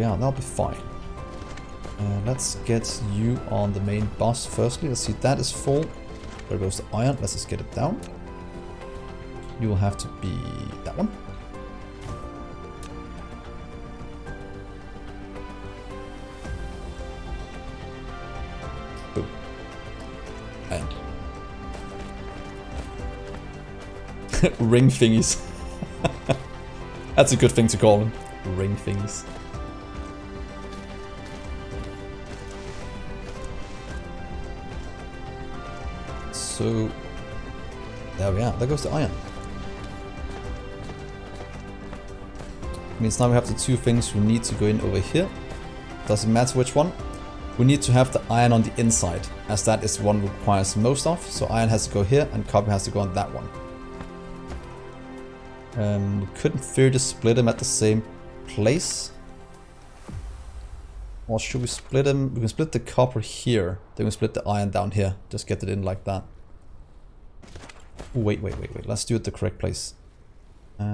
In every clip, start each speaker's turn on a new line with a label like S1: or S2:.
S1: we are, that'll be fine. Let's get you on the main bus firstly. Let's see, that is full. There goes the iron. Let's just get it down. You will have to be that one. Boom. And ring thingies. That's a good thing to call them. Ring thingies. So there we are. There goes the iron. Means now we have the two things we need to go in over here. Doesn't matter which one. We need to have the iron on the inside, as that is the one requires most of. So iron has to go here and copper has to go on that one. We couldn't fear to split them at the same place. Or should we split them? We can split the copper here, then we split the iron down here. Just get it in like that. Wait. Let's do it the correct place. There.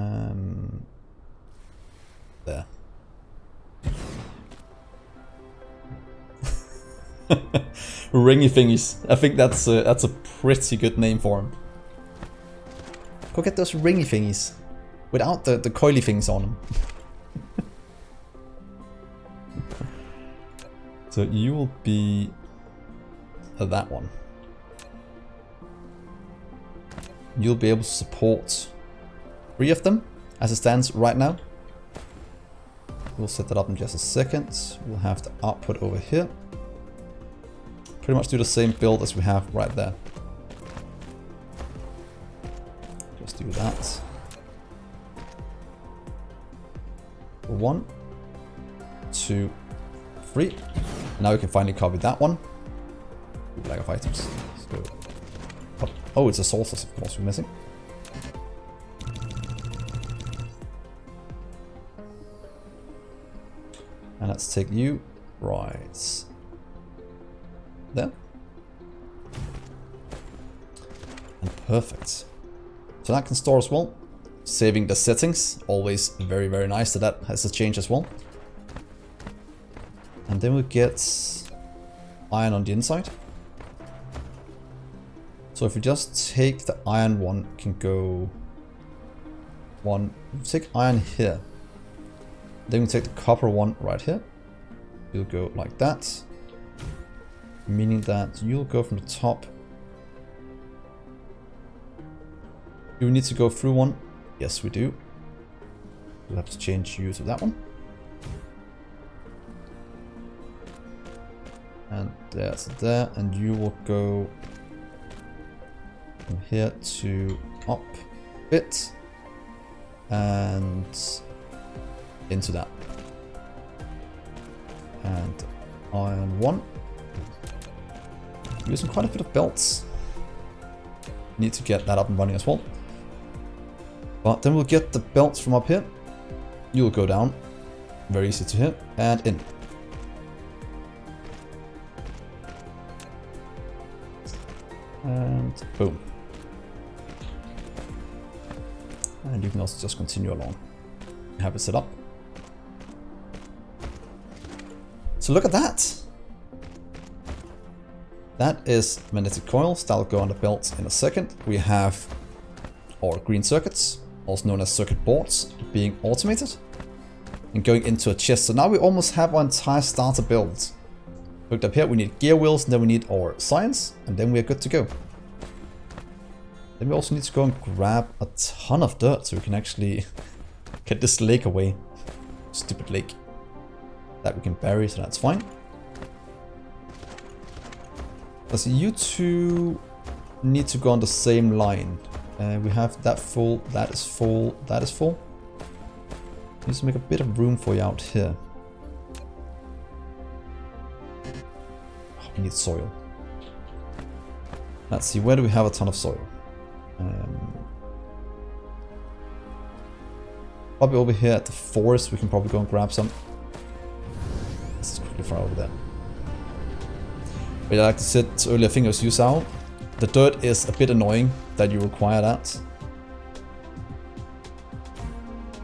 S1: Ringy thingies. I think that's a pretty good name for them. Go get those ringy thingies. Without the coily things on them. So you will be that one. You'll be able to support 3 of them as it stands right now. We'll set that up in just a second. We'll have the output over here. Pretty much do the same build as we have right there. Just do that. 1, 2, 3. Now we can finally copy that one. Bag of items. Let's go. Oh, it's a saucer, of course, we're missing. And let's take you right there. And perfect. So that can store as well. Saving the settings, always very, very nice that has to change as well. And then we get iron on the inside. So if we just take the iron one, can go one, take iron here. Then we take the copper one right here. You'll go like that. Meaning that you'll go from the top. Do we need to go through one? Yes, we do. We'll have to change you to that one. And there's there, and you will go from here to up a bit and into that. And iron one. Using quite a bit of belts. Need to get that up and running as well. But then we'll get the belts from up here. You'll go down. Very easy to hit. And in. And boom. And you can also just continue along. Have it set up. So look at that. That is magnetic coils. That'll go on the belt in a second. We have our green circuits, also known as circuit boards, being automated and going into a chest. So now we almost have our entire starter build. Looked up here, we need gear wheels, and then we need our science, and then we are good to go. Then we also need to go and grab a ton of dirt so we can actually get this lake away. Stupid lake. That we can bury, so that's fine. Let's see, you two need to go on the same line. We have that full, that is full, that is full. Need to make a bit of room for you out here. Oh, we need soil. Let's see, where do we have a ton of soil? Probably over here at the forest, we can probably go and grab some. This is quickly far over there. But like I said earlier, I think it was you, Sal. The dirt is a bit annoying that you require that.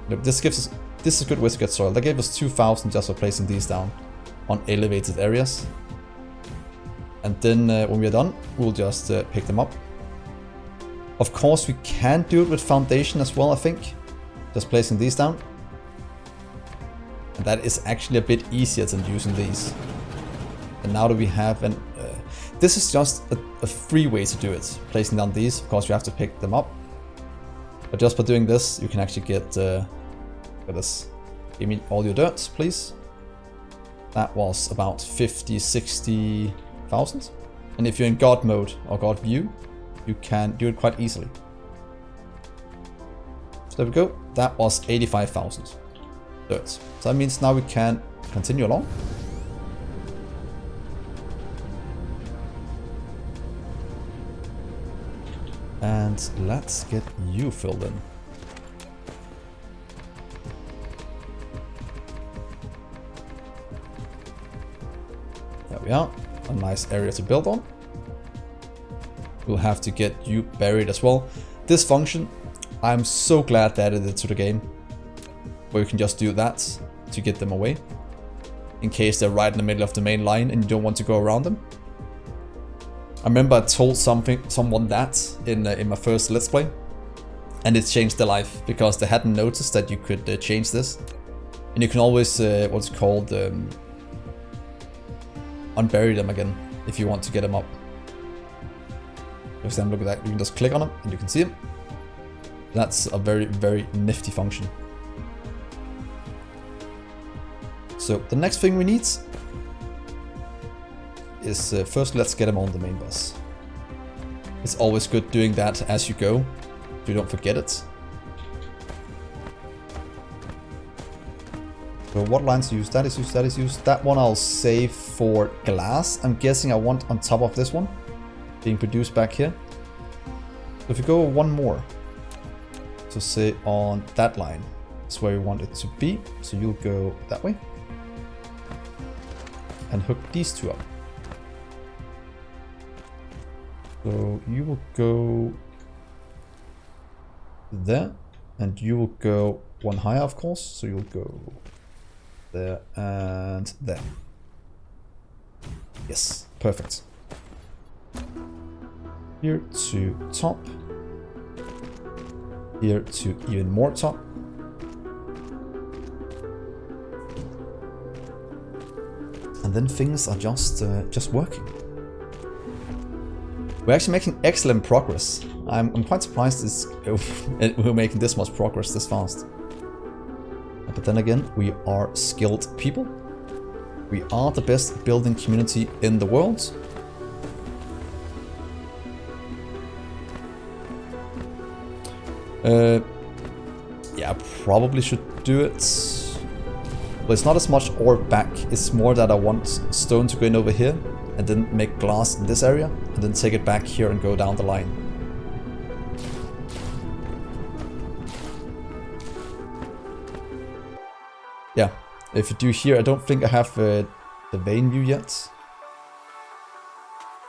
S1: Look, this gives us this is a good way to get soil. They gave us 2,000 just for placing these down on elevated areas. And then when we're done, we'll just pick them up. Of course, we can do it with foundation as well, I think. Just placing these down. And that is actually a bit easier than using these. And now that we have an... this is just a free way to do it. Placing down these, of course you have to pick them up. But just by doing this, you can actually get... look at this. Give me all your dirt, please. That was about 50, 60,000. And if you're in God mode or God view, you can do it quite easily. So there we go. That was 85,000 dirt. So that means now we can continue along. And let's get you filled in. There we are. A nice area to build on. We'll have to get you buried as well. This function, I'm so glad they added it to the game. Where you can just do that to get them away. In case they're right in the middle of the main line and you don't want to go around them. I remember I told someone that in my first Let's Play. And it changed their life because they hadn't noticed that you could change this. And you can always, what's called, unbury them again if you want to get them up. For example, look at that, you can just click on them and you can see them. That's a very, very nifty function. So the next thing we need is first let's get them on the main bus. It's always good doing that as you go, so you don't forget it. So what lines to use? That is used, that is used. That one I'll save for glass. I'm guessing I want on top of this one, being produced back here. So if you go one more, so say on that line, that's where we want it to be. So you'll go that way. And hook these two up. So you will go there, and you will go one higher, of course. So you'll go there and there. Yes, perfect. Here to top. Here to even more top. And then things are just working. We're actually making excellent progress. I'm quite surprised we're making this much progress this fast. But then again, we are skilled people. We are the best building community in the world. Yeah, I probably should do it. But it's not as much ore back, it's more that I want stone to go in over here and then make glass in this area and then take it back here and go down the line. Yeah, if you do here, I don't think I have the vein view yet.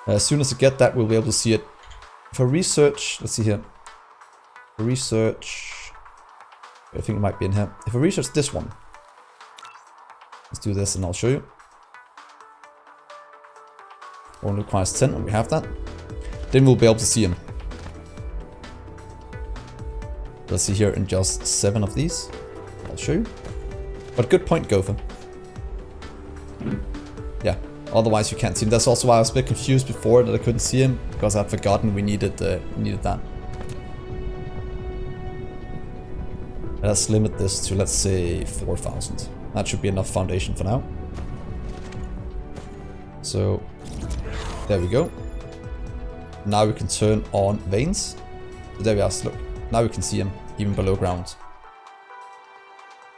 S1: As soon as I get that, we'll be able to see it. For research, let's see here. For research, I think it might be in here. If I research this one, let's do this and I'll show you. Only requires 10 and we have that. Then we'll be able to see him. Let's see here in just 7 of these. I'll show you. But good point, Gopher. Yeah, otherwise you can't see him. That's also why I was a bit confused before that I couldn't see him, because I'd forgotten we needed that. Let's limit this to, let's say, 4,000. That should be enough foundation for now. So, there we go. Now we can turn on veins. So there we are, look. Now we can see them, even below ground.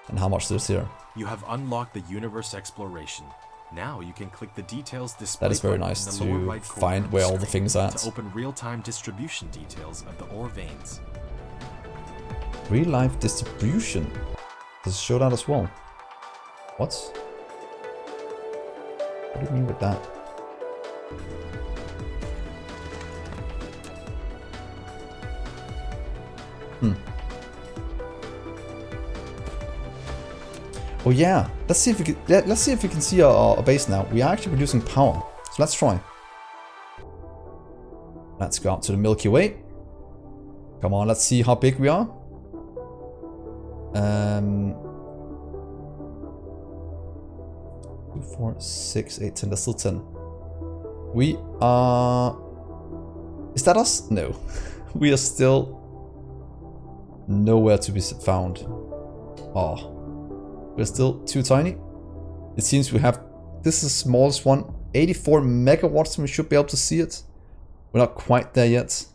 S1: And how much there's here.
S2: You have unlocked the universe exploration. Now you can click the details displayed.
S1: That is very nice to find where all the things are at.
S2: To open real-time distribution details of the ore veins.
S1: Real-life distribution. Does it show that as well? What? What do you mean with that? Oh yeah, let's see if we can, let's see if we can see our base now. We are actually producing power, so let's try. Let's go out to the Milky Way. Come on, let's see how big we are. 2, 4, 6, 8, 10. That's still 10. We are... Is that us? No. We are still nowhere to be found. Oh. We're still too tiny. It seems we have... This is the smallest one. 84 megawatts and we should be able to see it. We're not quite there yet.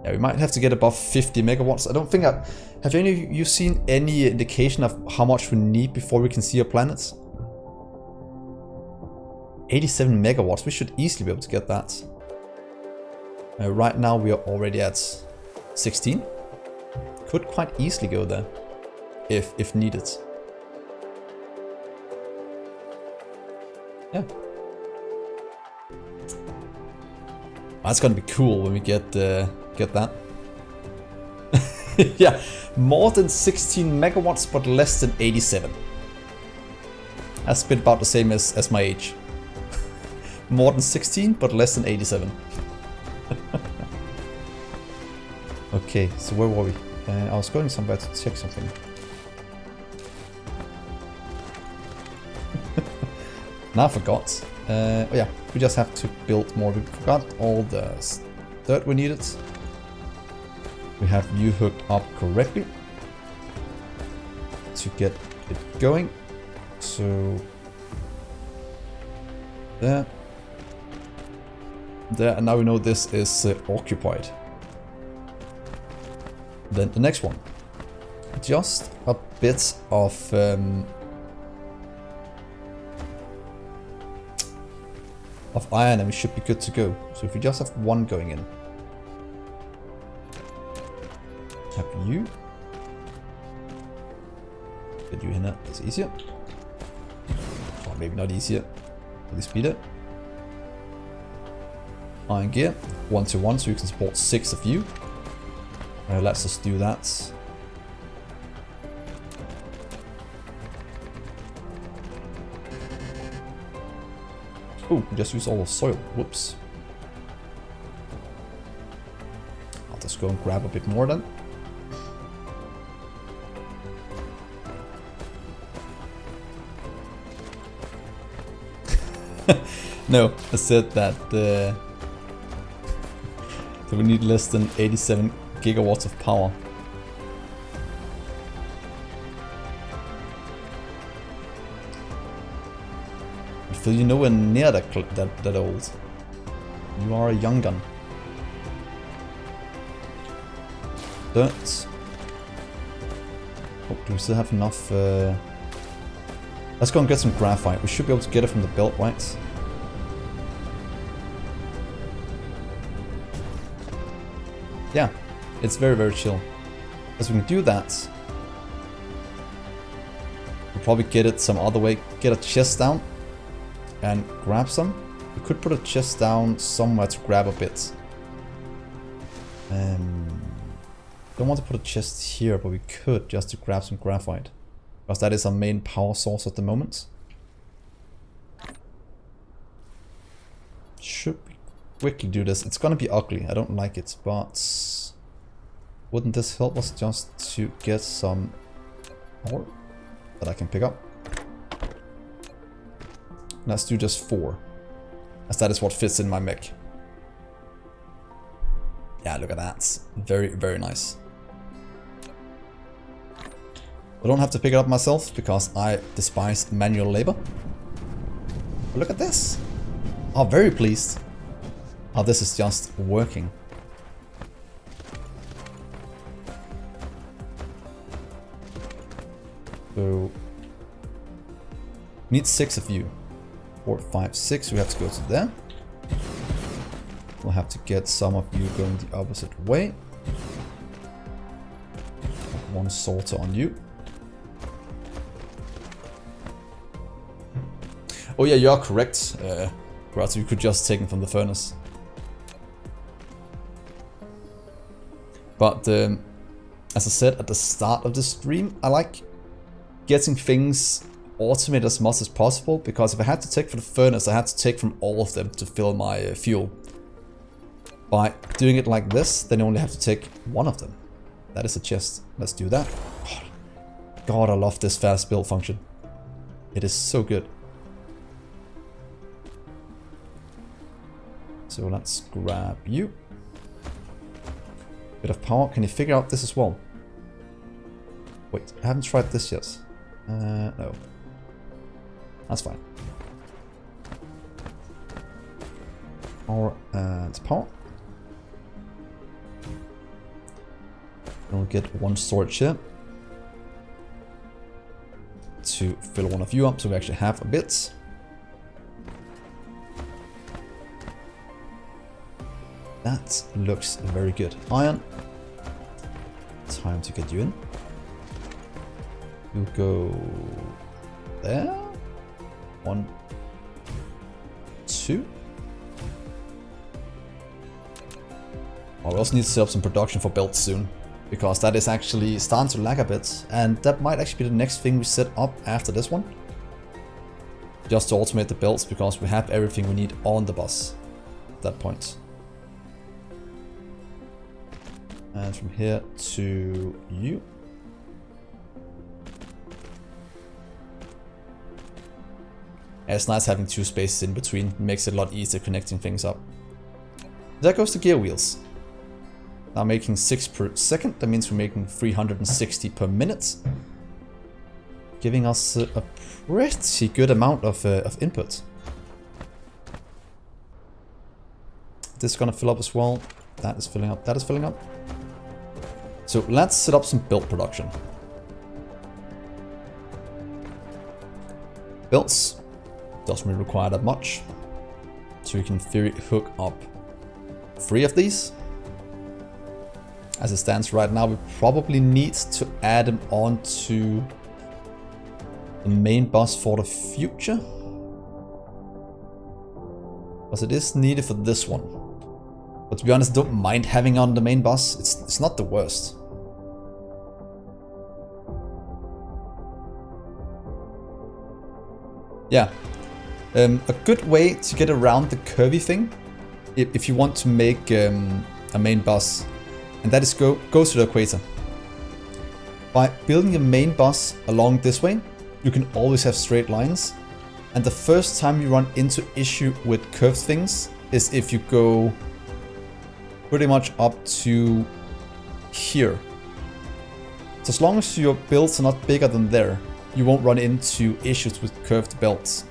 S1: Yeah, we might have to get above 50 megawatts. I don't think I... Have any of you seen any indication of how much we need before we can see our planets? 87 megawatts. We should easily be able to get that. Right now we are already at 16. Could quite easily go there. If needed. Yeah. That's gonna be cool when we get that. Yeah, more than 16 megawatts, but less than 87. That's been about the same as my age. More than 16, but less than 87. Okay, so where were we? I was going somewhere to check something. Now I forgot. Oh yeah, we just have to build more. We forgot all the dirt we needed. We have you hooked up correctly to get it going. So there, and now we know this is occupied. Then the next one, just a bit of iron and we should be good to go. So if we just have one going in. Have you. Get you in there, it's easier. Or maybe not easier. At least speed it. Iron gear, 1 to 1, so you can support 6 of you. Let's just do that. Oh, we just use all the soil. Whoops. I'll just go and grab a bit more then. No, I said that we need less than 87 gigawatts of power. Phil, you're nowhere near that old. You are a young gun. Dirt. Oh, do we still have enough? Let's go and get some graphite. We should be able to get it from the belt, right? Yeah, it's very, very chill. As we can do that, we'll probably get it some other way. Get a chest down and grab some. We could put a chest down somewhere to grab a bit. Don't want to put a chest here, but we could just to grab some graphite. Because that is our main power source at the moment. Should we quickly do this? It's gonna be ugly, I don't like it, but wouldn't this help us just to get some ore that I can pick up? Let's do just 4, as that is what fits in my mech. Yeah, look at that. Very, very nice. I don't have to pick it up myself because I despise manual labor. But look at this. Oh, very pleased. Oh, this is just working. So, need 6 of you. 4, 5, 6. We have to go to there. We'll have to get some of you going the opposite way. 1 sorter on you. Oh yeah, you are correct. Perhaps you could just take them from the furnace. But as I said at the start of the stream, I like getting things automated as much as possible, because if I had to take for the furnace, I had to take from all of them to fill my fuel. By doing it like this, then you only have to take one of them. That is a chest. Let's do that. God, I love this fast build function. It is so good. So let's grab you. Bit of power. Can you figure out this as well? Wait, I haven't tried this yet. No. That's fine. Power and power. We'll get one storage here to fill one of you up, so we actually have a bit. That looks very good. Iron. Time to get you in. You'll go there. 1, 2. Oh, we also need to set up some production for belts soon, because that is actually starting to lag a bit, and that might actually be the next thing we set up after this one. Just to automate the belts, because we have everything we need on the bus at that point. And from here to you. Yeah, it's nice having 2 spaces in between. It makes it a lot easier connecting things up. There goes the gear wheels. Now making 6 per second. That means we're making 360 per minute. Giving us a pretty good amount of input. This is gonna fill up as well. That is filling up. That is filling up. So let's set up some build production. Builds doesn't really require that much. So we can in theory hook up 3 of these. As it stands right now, we probably need to add them onto the main bus for the future. Because it is needed for this one. But to be honest, I don't mind having on the main bus. It's not the worst. Yeah. A good way to get around the curvy thing, if you want to make a main bus, and that is go to the equator. By building a main bus along this way, you can always have straight lines. And the first time you run into issue with curved things is if you go pretty much up to here. So as long as your builds are not bigger than there, you won't run into issues with curved belts.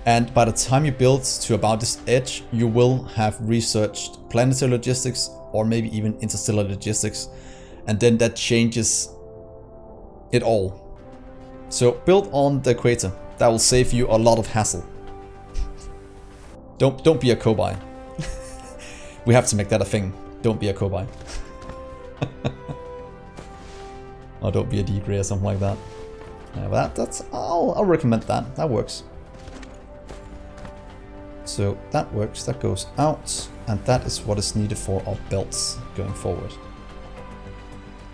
S1: And by the time you build to about this edge, you will have researched planetary logistics or maybe even interstellar logistics, and then that changes it all. So build on the equator. That will save you a lot of hassle. Don't be a cobaye. We have to make that a thing. Don't be a cobaye. Or don't be a Dgray or something like that. Yeah, that's I'll recommend that. That works. So that works. That goes out, and that is what is needed for our belts going forward.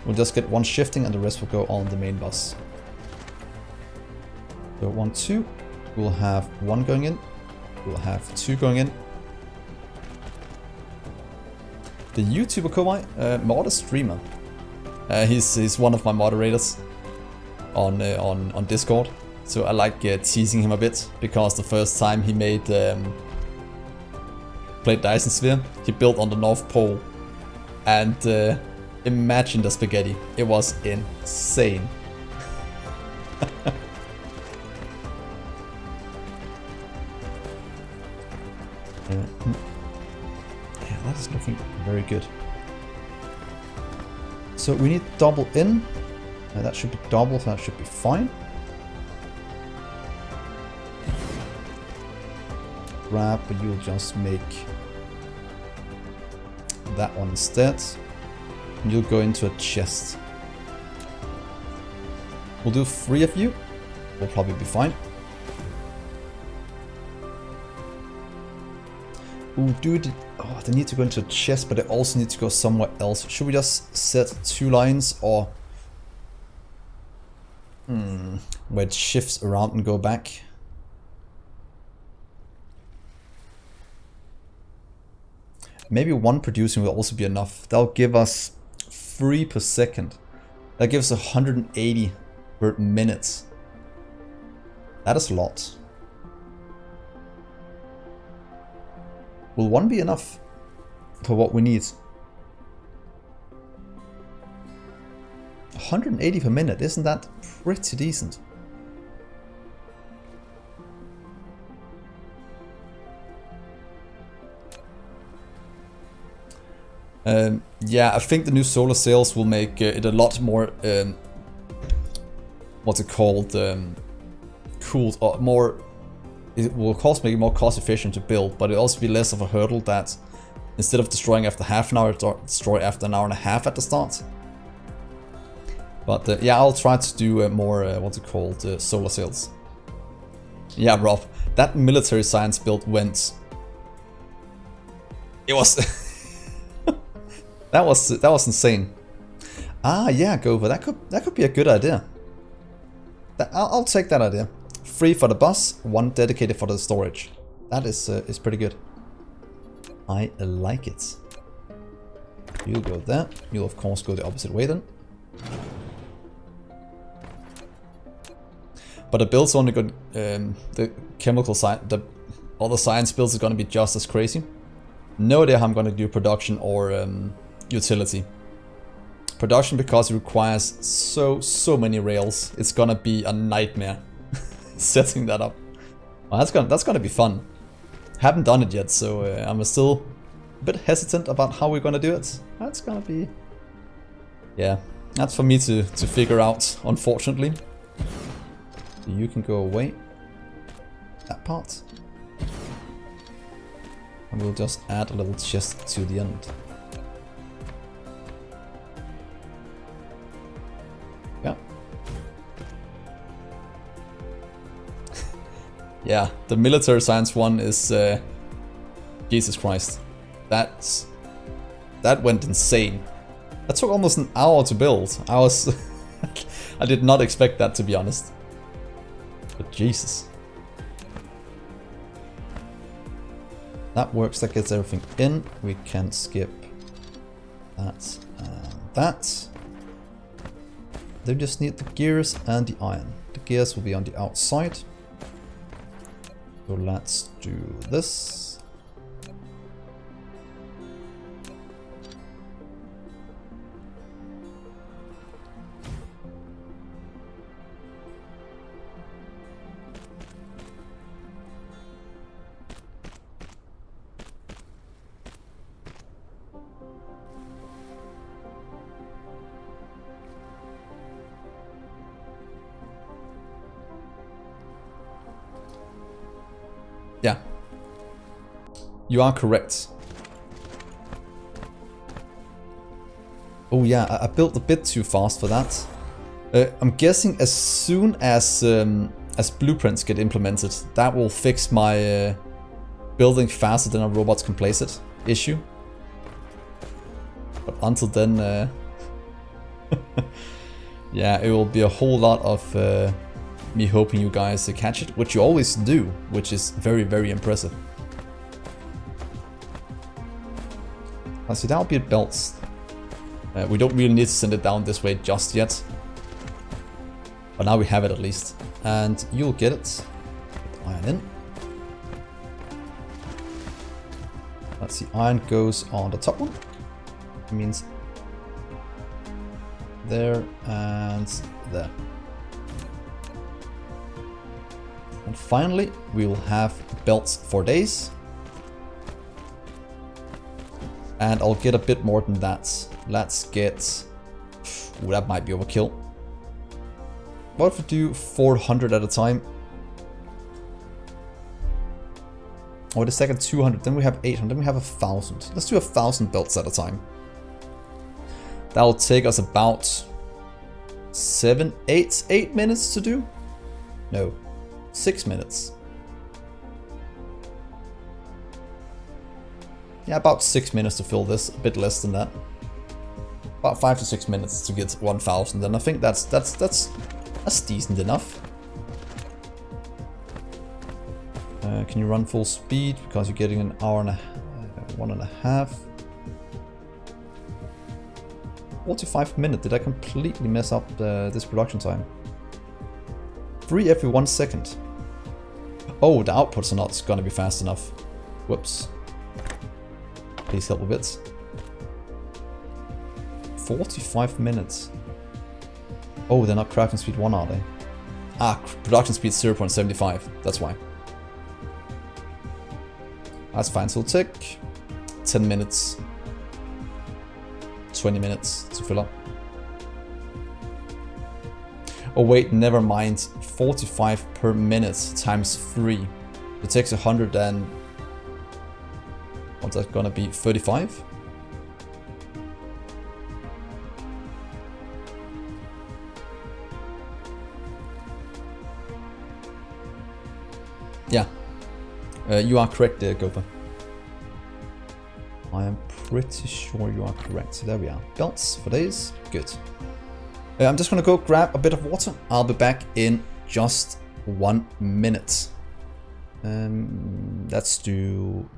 S1: We'll just get one shifting, and the rest will go on the main bus. So 1, 2. We'll have 1 going in. We'll have 2 going in. The YouTuber Kowai, mod streamer. He's one of my moderators on Discord. So I like teasing him a bit, because the first time he played Dyson Sphere, he built on the North Pole, and imagine the spaghetti. It was insane. Yeah, that is looking very good. So we need double in. That should be double, so that should be fine. Grab, but you'll just make that one instead. And you'll go into a chest. We'll do 3 of you. We'll probably be fine. Ooh, dude. Oh, they need to go into a chest, but they also need to go somewhere else. Should we just set 2 lines or... where it shifts around and go back? Maybe 1 producing will also be enough. That'll give us 3 per second. That gives 180 per minute. That is a lot. Will 1 be enough for what we need? 180 per minute, isn't that pretty decent? Yeah, I think the new solar sails will make it a lot more, what's it called, cool, or more, it will make it more cost efficient to build, but it'll also be less of a hurdle that instead of destroying after half an hour, destroy after an hour and a half at the start. But yeah, I'll try to do more, what's it called, solar sails. Yeah, Rob, that military science build went... It was... that was insane. Ah, yeah, Gova, that could be a good idea. I'll take that idea. 3 for the bus, 1 dedicated for the storage. That is pretty good. I like it. You'll go there. You'll of course go the opposite way then. But the build's only got the chemical side. The other science builds is gonna be just as crazy. No idea how I'm gonna do production or utility. Production, because it requires so many rails. It's gonna be a nightmare setting that up. Well, that's gonna be fun. Haven't done it yet, so I'm still a bit hesitant about how we're gonna do it. That's gonna be... Yeah, that's for me to figure out, unfortunately. You can go away. That part. And we'll just add a little chest to the end. Yeah. Yeah, the military science one is... Jesus Christ. That went insane. That took almost an hour to build. I did not expect that, to be honest. But Jesus. That works, that gets everything in. We can skip that and that. They just need the gears and the iron. The gears will be on the outside. So let's do this. Yeah, you are correct. Oh yeah, I built a bit too fast for that. I'm guessing as soon as blueprints get implemented, that will fix my building faster than our robots can place it issue. But until then, yeah, it will be a whole lot of me hoping you guys catch it, which you always do, which is very, very impressive. I see, that'll be belts. We don't really need to send it down this way just yet. But now we have it at least. And you'll get it. Put iron in. Let's see, iron goes on the top one. It means there and there. And finally, we will have belts for days. And I'll get a bit more than that. Let's get... Ooh, that might be overkill. What if we do 400 at a time? Or the second 200, then we have 800, then we have 1,000. Let's do 1,000 belts at a time. That'll take us about 8 minutes to do? No. 6 minutes. Yeah, about 6 minutes to fill this, a bit less than that. About 5 to 6 minutes to get 1000, and I think that's decent enough. Can you run full speed? Because you're getting an hour and a 1.5. 45 minutes. Did I completely mess up this production time? 3 every 1 second. Oh, the outputs are not gonna be fast enough. Whoops. Please help a bit. 45 minutes. Oh, they're not crafting speed 1, are they? Ah, production speed 0.75. That's why. That's fine. So it'll take 10 minutes. 20 minutes to fill up. Oh wait, never mind. 45 per minute times 3. It takes 100 and... what's that gonna be? 35? Yeah. You are correct there, Gopher. I am pretty sure you are correct. So there we are. Belts for days. Good. I'm just gonna go grab a bit of water. I'll be back in just 1 minute. Let's do